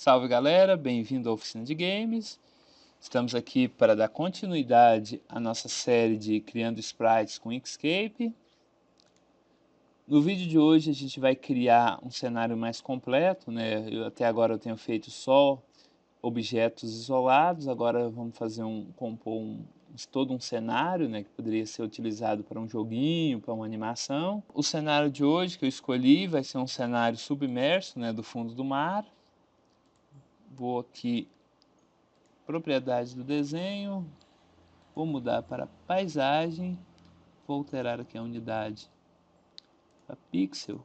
Salve galera, bem-vindo à Oficina de Games. Estamos aqui para dar continuidade à nossa série de Criando Sprites com Inkscape. No vídeo de hoje a gente vai criar um cenário mais completo, né? Até agora eu tenho feito só objetos isolados, agora vamos fazer todo um cenário, né, que poderia ser utilizado para um joguinho, para uma animação. O cenário de hoje que eu escolhi vai ser um cenário submerso, né, do fundo do mar. Vou aqui, propriedades do desenho, vou mudar para paisagem, vou alterar aqui a unidade para pixel.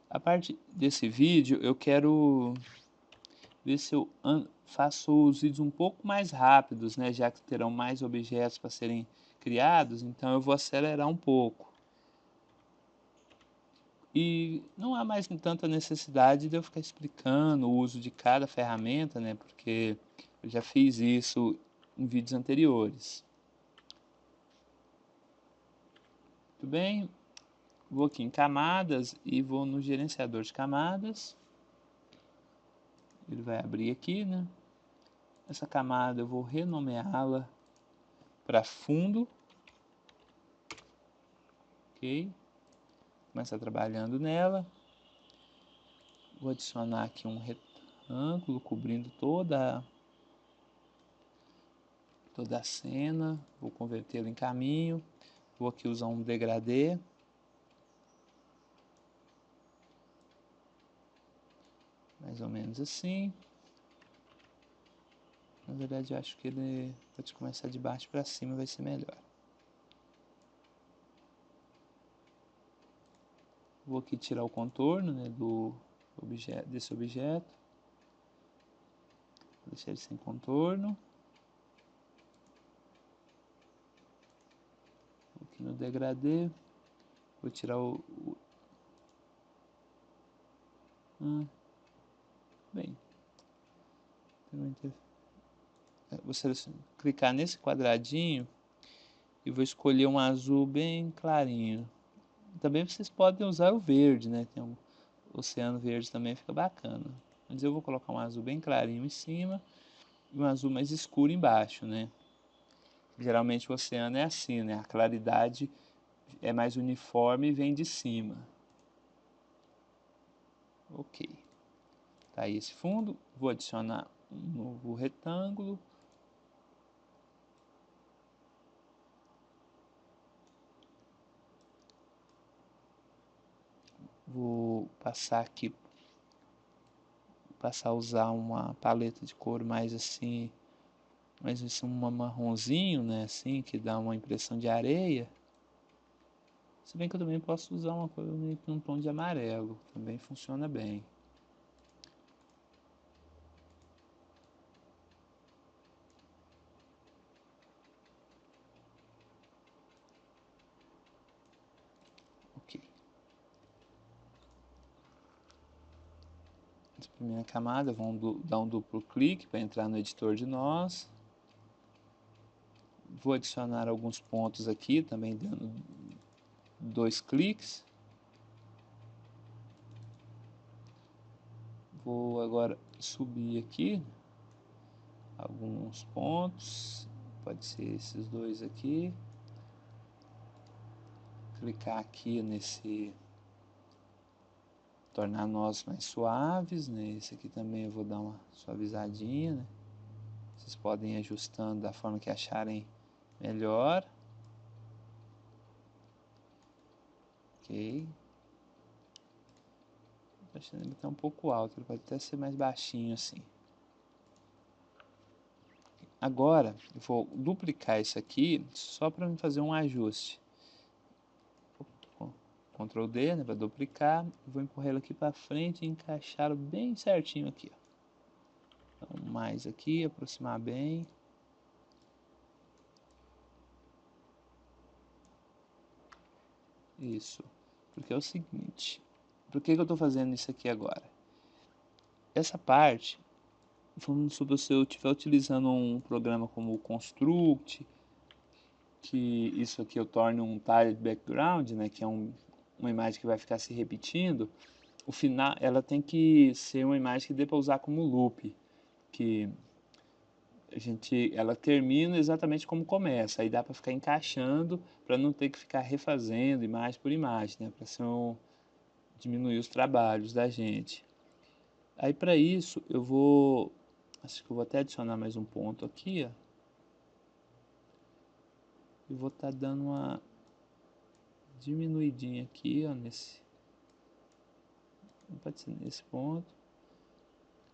A parte desse vídeo eu quero ver se eu faço os vídeos um pouco mais rápidos, né, já que terão mais objetos para serem criados, então eu vou acelerar um pouco. E não há mais tanta necessidade de eu ficar explicando o uso de cada ferramenta, né, porque eu já fiz isso em vídeos anteriores. Tudo bem? Vou aqui em camadas e vou no gerenciador de camadas. Ele vai abrir aqui, né? Essa camada eu vou renomeá-la para fundo. Ok? Começar trabalhando nela. Vou adicionar aqui um retângulo cobrindo toda a cena. Vou convertê-lo em caminho. Vou aqui usar um degradê. Mais ou menos assim. Na verdade eu acho que ele pode começar de baixo para cima, vai ser melhor. Vou aqui tirar o contorno, né, desse objeto. Vou deixar ele sem contorno. Vou aqui no degradê. Vou tirar bem. Vou clicar nesse quadradinho e vou escolher um azul bem clarinho. Também vocês podem usar o verde, né? Tem um oceano verde também, fica bacana. Mas eu vou colocar um azul bem clarinho em cima e um azul mais escuro embaixo, né? Geralmente o oceano é assim, né? A claridade é mais uniforme e vem de cima. Ok. Tá aí esse fundo. Vou adicionar um novo retângulo. Vou passar aqui, a usar uma paleta de cor mais assim, um marronzinho, né, assim, que dá uma impressão de areia. Se bem que eu também posso usar uma cor meio que um tom de amarelo, também funciona bem. Ok. Essa primeira camada, vamos dar um duplo clique para entrar no editor de nós. Vou adicionar alguns pontos aqui, também dando 2 cliques. Vou agora subir aqui alguns pontos, pode ser esses dois aqui. Clicar aqui nesse tornar nós mais suaves, né? Esse aqui também eu vou dar uma suavizadinha, né? Vocês podem ir ajustando da forma que acharem melhor. Ok. Tô achando ele tá um pouco alto, ele pode até ser mais baixinho assim. Agora eu vou duplicar isso aqui só para fazer um ajuste. Ctrl D, né, para duplicar, vou empurrar ele aqui para frente e encaixá-lo bem certinho aqui, ó. Então, mais aqui, aproximar bem. Isso, porque é o seguinte, por que eu estou fazendo isso aqui agora? Essa parte, vamos supor, se eu estiver utilizando um programa como o Construct, que isso aqui eu torne um tiled background, né, que é uma imagem que vai ficar se repetindo. o final, ela tem que ser uma imagem que dê para usar como loop, que ela termina exatamente como começa, aí dá para ficar encaixando para não ter que ficar refazendo imagem por imagem, né? Para diminuir os trabalhos da gente. Aí para isso acho que eu vou até adicionar mais um ponto aqui, ó. E vou estar dando uma diminuidinha aqui, ó, pode ser nesse ponto,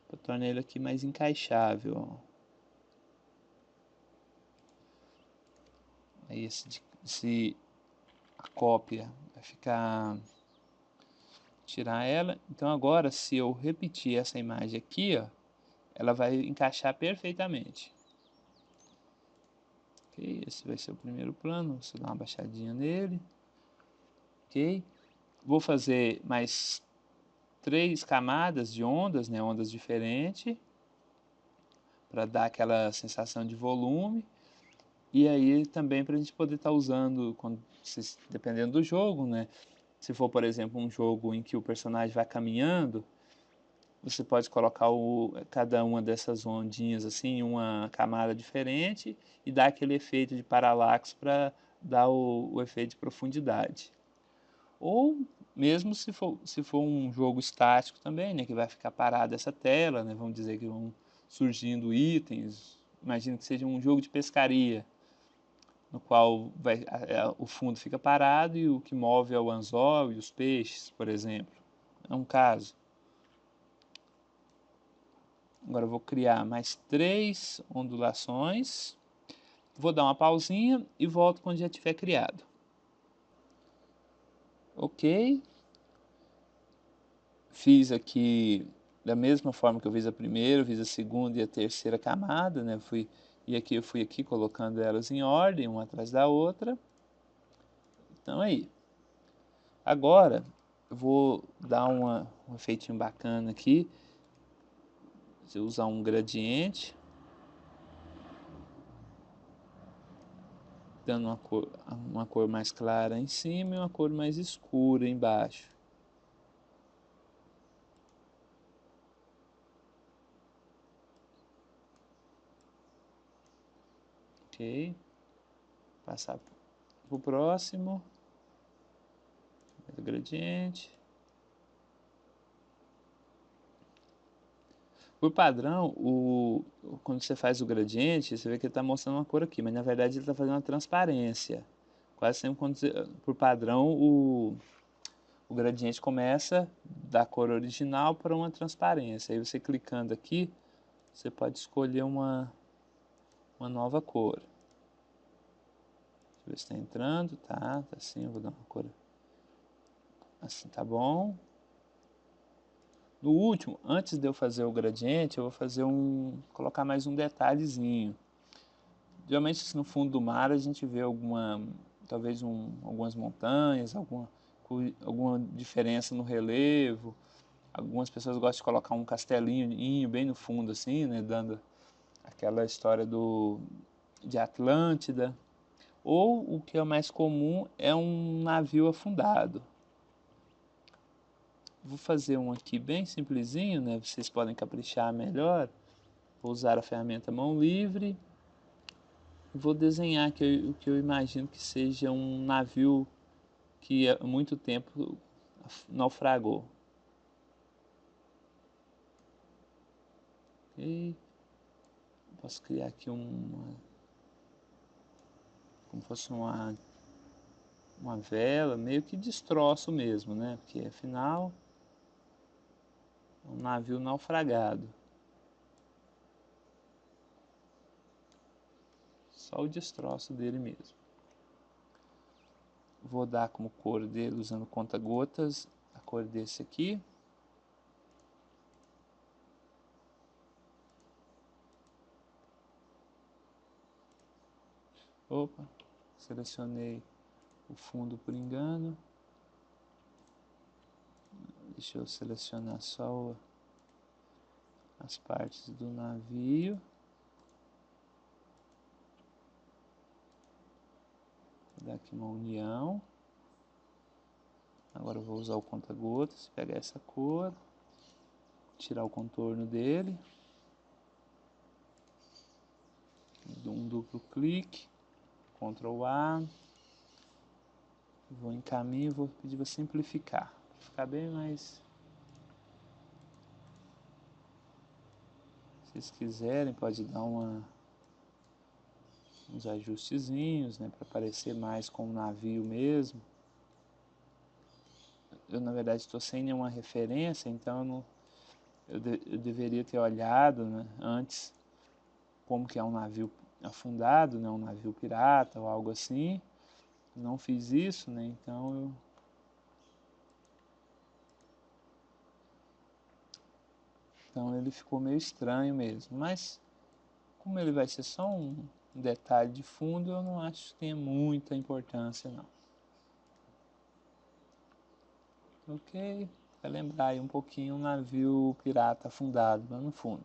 para tornar ele aqui mais encaixável, ó. Aí a cópia vai ficar, tirar ela. Então agora, se eu repetir essa imagem aqui, ó, ela vai encaixar perfeitamente. Ok, esse vai ser o primeiro plano. Vou dar uma baixadinha nele. Ok, vou fazer mais 3 camadas de ondas, né, ondas diferentes, para dar aquela sensação de volume. E aí também para a gente poder estar usando, dependendo do jogo, né? Se for, por exemplo, um jogo em que o personagem vai caminhando, você pode colocar cada uma dessas ondinhas assim em uma camada diferente e dar aquele efeito de paralaxe para dar o efeito de profundidade. Ou mesmo se for um jogo estático também, né, que vai ficar parada essa tela, né, vamos dizer que vão surgindo itens. Imagina que seja um jogo de pescaria, no qual o fundo fica parado e o que move é o anzol e os peixes, por exemplo. É um caso. Agora eu vou criar mais 3 ondulações. Vou dar uma pausinha e volto quando já tiver criado. Ok. Fiz aqui da mesma forma que eu fiz a primeira, eu fiz a segunda e a terceira camada, né? Eu fui aqui colocando elas em ordem, uma atrás da outra. Então aí. Agora eu vou dar um efeitinho bacana aqui. Se eu usar um gradiente, dando uma cor mais clara em cima e uma cor mais escura embaixo. Ok, passar para o próximo, gradiente. Por padrão, quando você faz o gradiente, você vê que ele está mostrando uma cor aqui, mas na verdade ele está fazendo uma transparência. Quase sempre, por padrão, o gradiente começa da cor original para uma transparência. Aí você clicando aqui, você pode escolher uma nova cor. Deixa eu ver se está entrando, tá assim, eu vou dar uma cor assim, tá bom. No último, antes de eu fazer o gradiente, eu vou colocar mais um detalhezinho. Geralmente no fundo do mar a gente vê talvez algumas montanhas, alguma diferença no relevo. Algumas pessoas gostam de colocar um castelinho bem no fundo assim, né, dando aquela história de Atlântida. Ou o que é mais comum é um navio afundado. Vou fazer um aqui bem simplesinho, né? Vocês podem caprichar melhor. Vou usar a ferramenta mão livre. Vou desenhar o que eu imagino que seja um navio que há muito tempo naufragou. E posso criar aqui como fosse uma vela, meio que destroço mesmo, né? Porque afinal é um navio naufragado. Só o destroço dele mesmo. Vou dar como cor dele, usando conta-gotas, a cor desse aqui. Opa, selecionei o fundo por engano. Deixa eu selecionar só as partes do navio. Vou dar aqui uma união. Agora eu vou usar o conta-gotas, pegar essa cor, tirar o contorno dele, dou um duplo clique, Ctrl A, vou em caminho e vou pedir para simplificar, para ficar bem mais. Se vocês quiserem, pode dar uns ajustezinhos, né, para parecer mais com um navio mesmo. Eu na verdade estou sem nenhuma referência, então eu deveria ter olhado, né, antes como que é um navio afundado, né, um navio pirata ou algo assim. Não fiz isso, né, então ele ficou meio estranho mesmo, mas como ele vai ser só um detalhe de fundo, eu não acho que tenha muita importância não. Ok, vai lembrar aí um pouquinho um navio pirata afundado lá no fundo.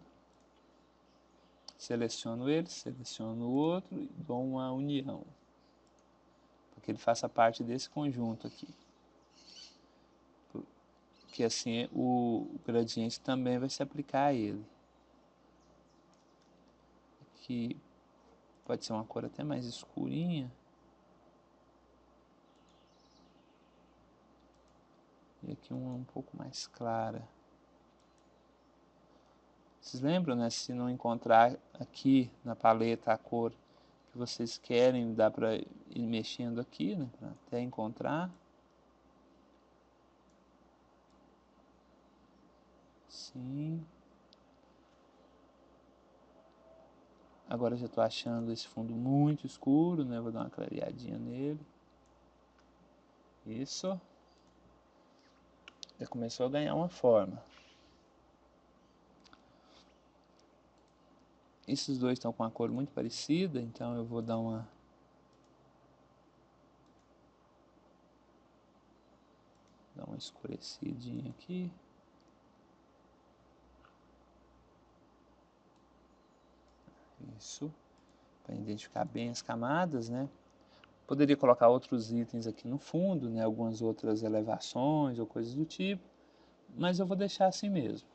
Seleciono ele, seleciono o outro e dou uma união, para que ele faça parte desse conjunto aqui. Porque assim o gradiente também vai se aplicar a ele. Aqui pode ser uma cor até mais escurinha. E aqui uma um pouco mais clara. Vocês lembram, né? Se não encontrar aqui na paleta a cor que vocês querem, dá para ir mexendo aqui, né? Até encontrar. Sim. Agora já estou achando esse fundo muito escuro, né? Vou dar uma clareadinha nele. Isso. Já começou a ganhar uma forma. Esses dois estão com uma cor muito parecida, então eu vou dar uma escurecidinha aqui. Isso. Para identificar bem as camadas, né? Poderia colocar outros itens aqui no fundo, né? Algumas outras elevações ou coisas do tipo, mas eu vou deixar assim mesmo.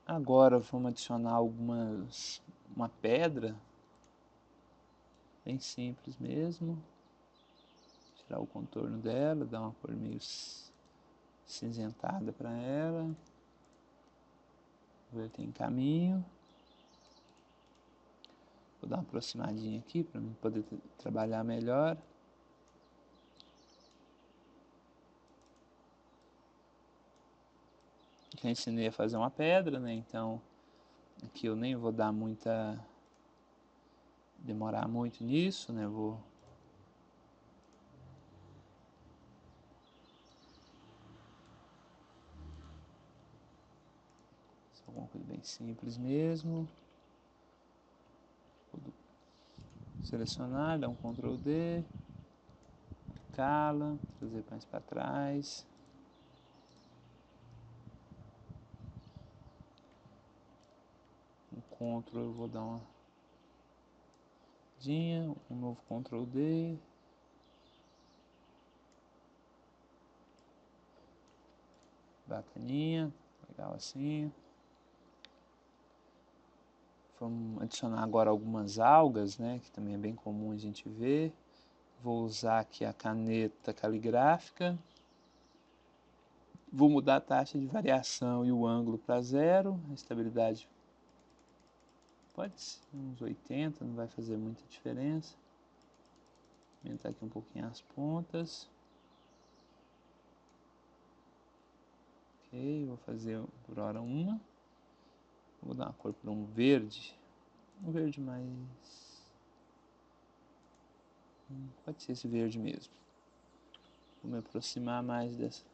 Agora vamos adicionar uma pedra, bem simples mesmo. Tirar o contorno dela, dar uma cor meio cinzentada para ela. Ver tem caminho. Vou dar uma aproximadinha aqui para mim poder trabalhar melhor. Já ensinei a fazer uma pedra, né? Então aqui eu nem vou dar demorar muito nisso, né? Vou alguma coisa bem simples mesmo. Vou selecionar, dar um Ctrl D, cala, trazer mais para trás. Um Ctrl eu vou dar uma um novo Ctrl D. Bacaninha, legal assim. Vamos adicionar agora algumas algas, né, que também é bem comum a gente ver. Vou usar aqui a caneta caligráfica. Vou mudar a taxa de variação e o ângulo para 0. A estabilidade pode ser uns 80, não vai fazer muita diferença. Aumentar aqui um pouquinho as pontas. Ok, vou fazer por hora uma. Vou dar uma cor para um verde mais... Pode ser esse verde mesmo. Vou me aproximar mais dessa.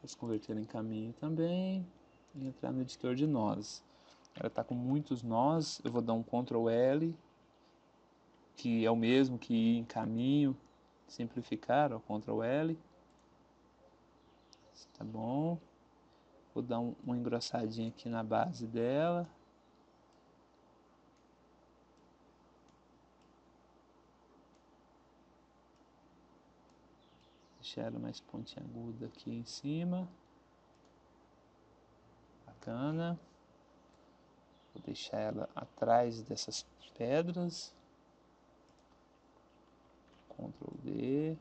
Posso converter em caminho também. E entrar no editor de nós. Ela está com muitos nós. Eu vou dar um Ctrl L, que é o mesmo que ir em caminho. Simplificar, ó, Ctrl L. Tá bom. Vou dar uma engrossadinha aqui na base dela. deixar ela mais pontiaguda aqui em cima. Bacana. Vou deixar ela atrás dessas pedras. Ctrl D.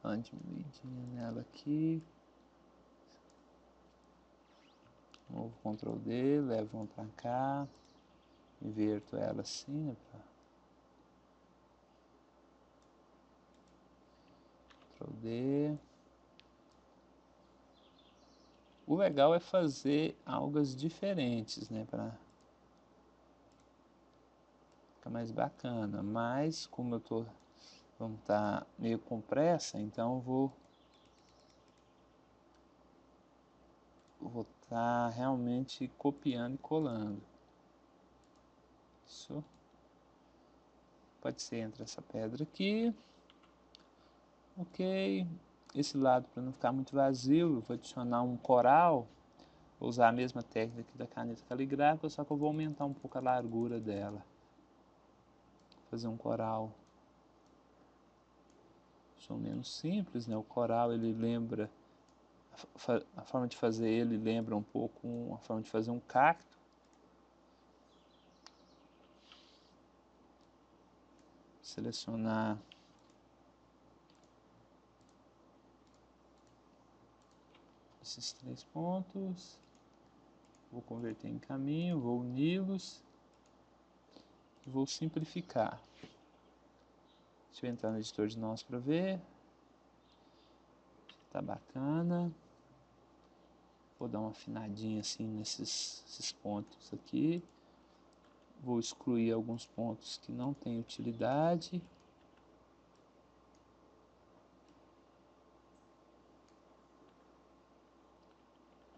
Dá uma diminuidinha nela aqui. Novo Ctrl D, levo uma para cá. Inverto ela assim, né? Ctrl D. O legal é fazer algas diferentes, né? Para ficar mais bacana. Mas como vamos estar meio com pressa, então vou estar realmente copiando e colando. Isso. Pode ser entre essa pedra aqui. Ok. Esse lado, para não ficar muito vazio, eu vou adicionar um coral. Vou usar a mesma técnica aqui da caneta caligráfica, só que eu vou aumentar um pouco a largura dela. Fazer um coral mais ou menos simples, né? O coral, ele lembra, a forma de fazer ele lembra um pouco a forma de fazer um cacto. Selecionar esses 3 pontos. Vou converter em caminho, vou uni-los. Vou simplificar. Deixa eu entrar no editor de nós para ver. Tá bacana. Vou dar uma afinadinha assim nesses pontos aqui. Vou excluir alguns pontos que não têm utilidade.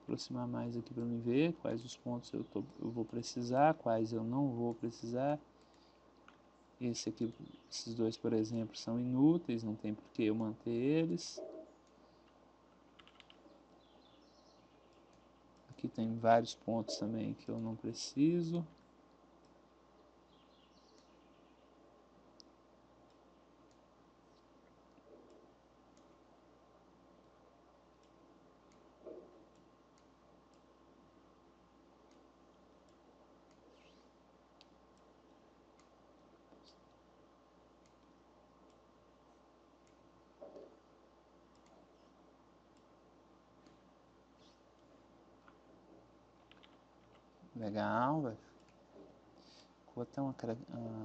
Aproximar mais aqui para me ver quais os pontos eu vou precisar, quais eu não vou precisar. Esses dois, por exemplo, são inúteis, não tem por que eu manter eles. Aqui tem vários pontos também que eu não preciso. Legal, vai. Vou ter uma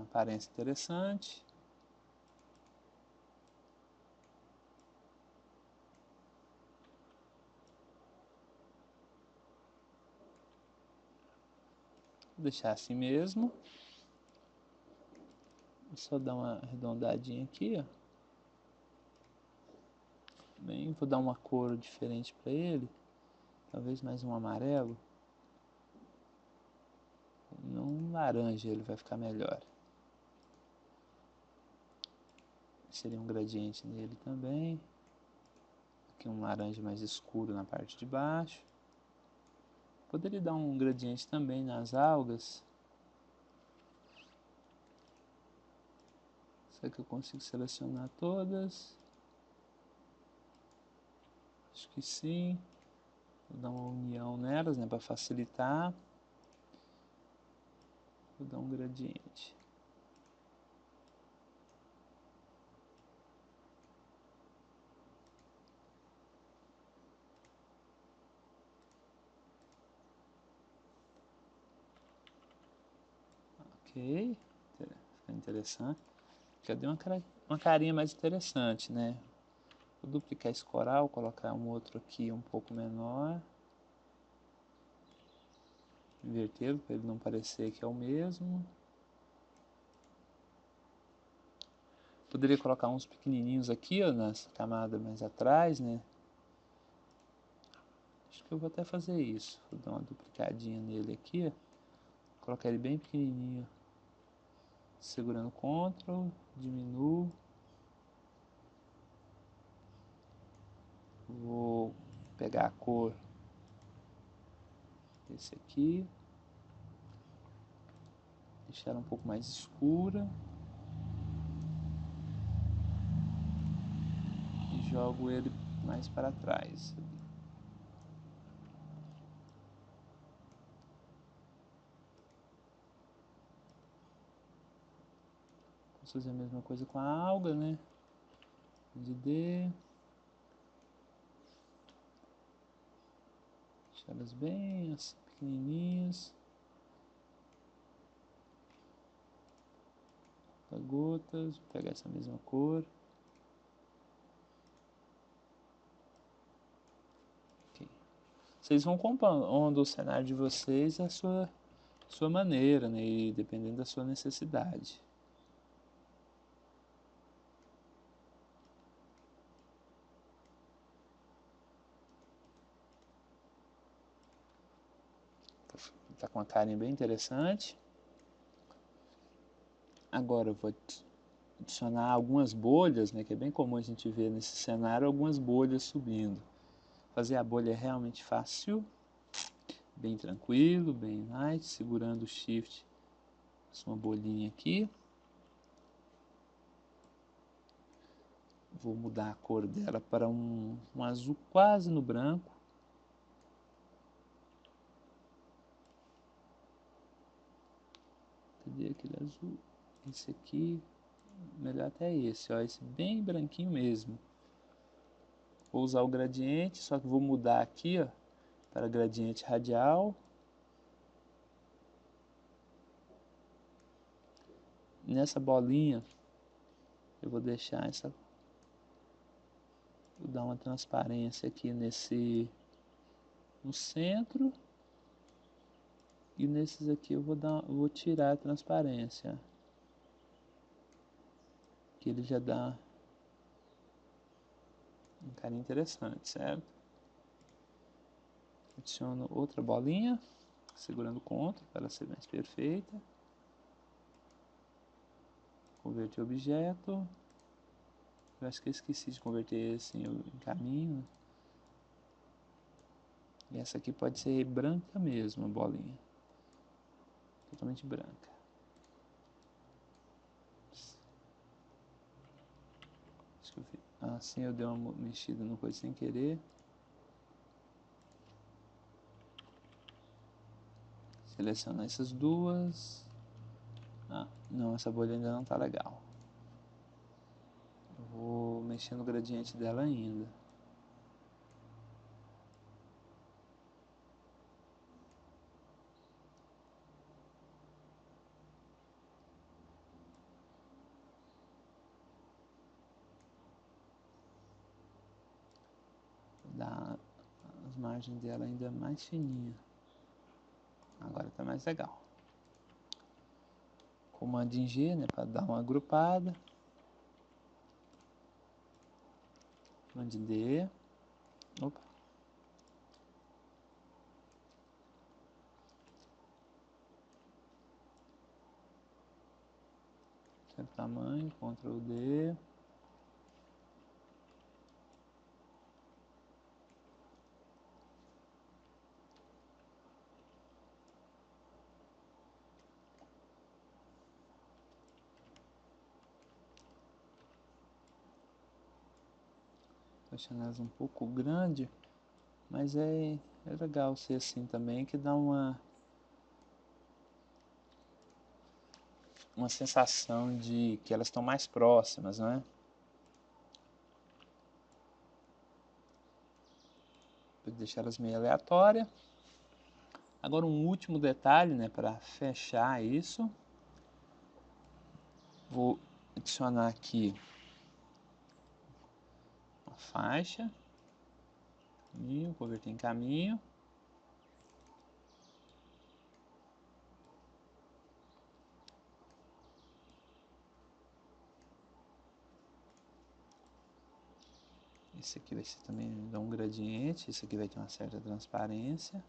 aparência interessante. Vou deixar assim mesmo. Vou só dar uma arredondadinha aqui, ó. Bem, vou dar uma cor diferente para ele. Talvez mais um amarelo. Num laranja ele vai ficar melhor. Seria um gradiente nele também. Aqui um laranja mais escuro na parte de baixo. Poderia dar um gradiente também nas algas. Será que eu consigo selecionar todas? Acho que sim. Vou dar uma união nelas, né, para facilitar. Vou dar um gradiente. Ok, fica interessante. Já deu uma carinha mais interessante, né? Vou duplicar esse coral, colocar um outro aqui um pouco menor. Invertê-lo para ele não parecer que é o mesmo. Poderia colocar uns pequenininhos aqui, ó, nessa camada mais atrás, né? Acho que eu vou até fazer isso. Vou dar uma duplicadinha nele aqui, ó. Colocar ele bem pequenininho. Segurando Ctrl, diminuo. Vou pegar a cor desse aqui. deixar ela um pouco mais escura. E jogo ele mais para trás. Vamos fazer a mesma coisa com a alga, né? De D. Deixar elas bem assim, pequenininhas. Gotas, vou pegar essa mesma cor. Okay. Vocês vão compondo o cenário de vocês à sua maneira, né? E dependendo da sua necessidade. Tá com uma carinha bem interessante. Agora eu vou adicionar algumas bolhas, né? Que é bem comum a gente ver nesse cenário, algumas bolhas subindo. Fazer a bolha é realmente fácil, bem tranquilo, bem light, segurando o shift, uma bolinha aqui. Vou mudar a cor dela para um azul quase no branco. Cadê aquele azul? Esse aqui, melhor até esse, ó, esse bem branquinho mesmo. Vou usar o gradiente, só que vou mudar aqui, ó, para gradiente radial. Nessa bolinha, eu vou deixar essa... Vou dar uma transparência aqui no centro. E nesses aqui eu vou tirar a transparência. Que ele já dá um carinho interessante, certo? Adiciono outra bolinha, segurando o CTRL para ela ser mais perfeita. Converter objeto. Eu acho que eu esqueci de converter esse em caminho. E essa aqui pode ser branca mesmo, a bolinha. Totalmente branca. Acho que eu fiz. Assim eu dei uma mexida no coisa sem querer. Selecionar essas duas. Não, essa bolha ainda não tá legal. Eu vou mexer no gradiente dela ainda. Vou dar as margens dela ainda mais fininha. Agora tá mais legal. Comando em G, né, para dar uma agrupada. Comando em D. Opa. Certo tamanho, Ctrl D. Tô achando elas um pouco grande, mas é legal ser assim também, que dá uma sensação de que elas estão mais próximas, não é? Vou deixar elas meio aleatórias. Agora um último detalhe, né, para fechar isso. Vou adicionar aqui uma faixa. Converter em caminho. Esse aqui vai ser também dar um gradiente. Esse aqui vai ter uma certa transparência.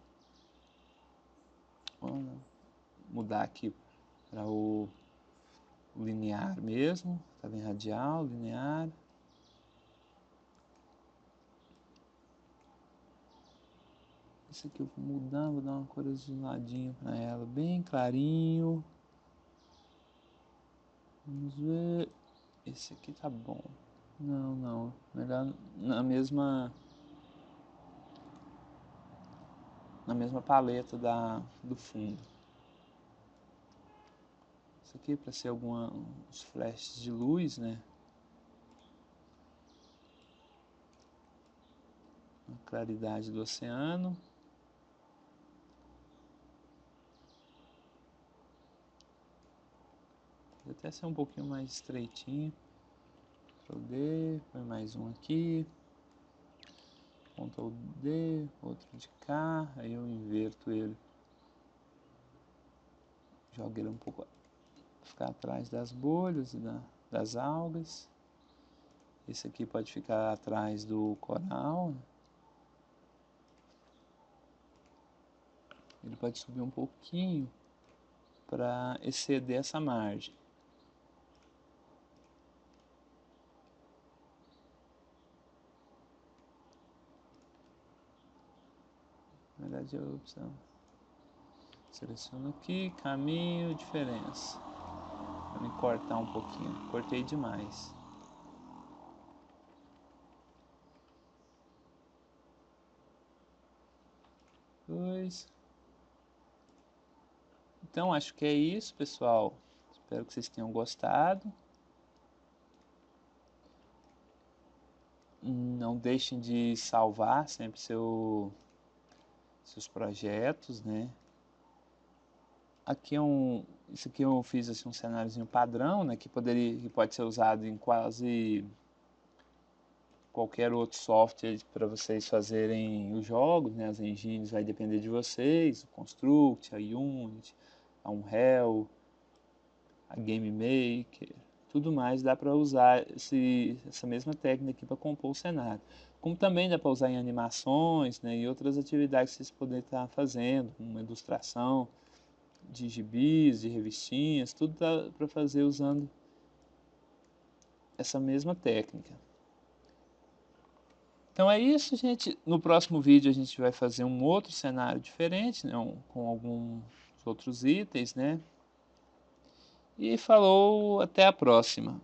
Vamos mudar aqui para o linear mesmo. Tá bem radial, linear. Esse aqui eu vou mudar, vou dar uma cor azuladinha para ela, bem clarinho. Vamos ver. Esse aqui tá bom. Não. Melhor na mesma paleta do fundo. Isso aqui é para ser uns flashes de luz, né? A claridade do oceano. Pode até ser um pouquinho mais estreitinho. Ctrl D, põe mais um aqui. Ctrl D, outro de cá. Aí eu inverto ele. Jogo ele um pouco para ficar atrás das bolhas e das algas. Esse aqui pode ficar atrás do coral. Ele pode subir um pouquinho para exceder essa margem. Na verdade, a opção. Seleciono aqui, caminho, diferença. Para me cortar um pouquinho. Cortei demais. Então, acho que é isso, pessoal. Espero que vocês tenham gostado. Não deixem de salvar sempre seus projetos, né? Aqui isso aqui eu fiz assim, um cenáriozinho padrão, né? Que pode ser usado em quase qualquer outro software para vocês fazerem os jogos, né? As engines vai depender de vocês, o Construct, a Unity, a Unreal, a Game Maker, tudo mais dá para usar essa mesma técnica aqui para compor o cenário. Como também dá para usar em animações, né? E outras atividades que vocês podem estar fazendo, uma ilustração de gibis, de revistinhas, tudo dá para fazer usando essa mesma técnica. Então é isso, gente. No próximo vídeo a gente vai fazer um outro cenário diferente, né? Com alguns outros itens, né? E falou, até a próxima.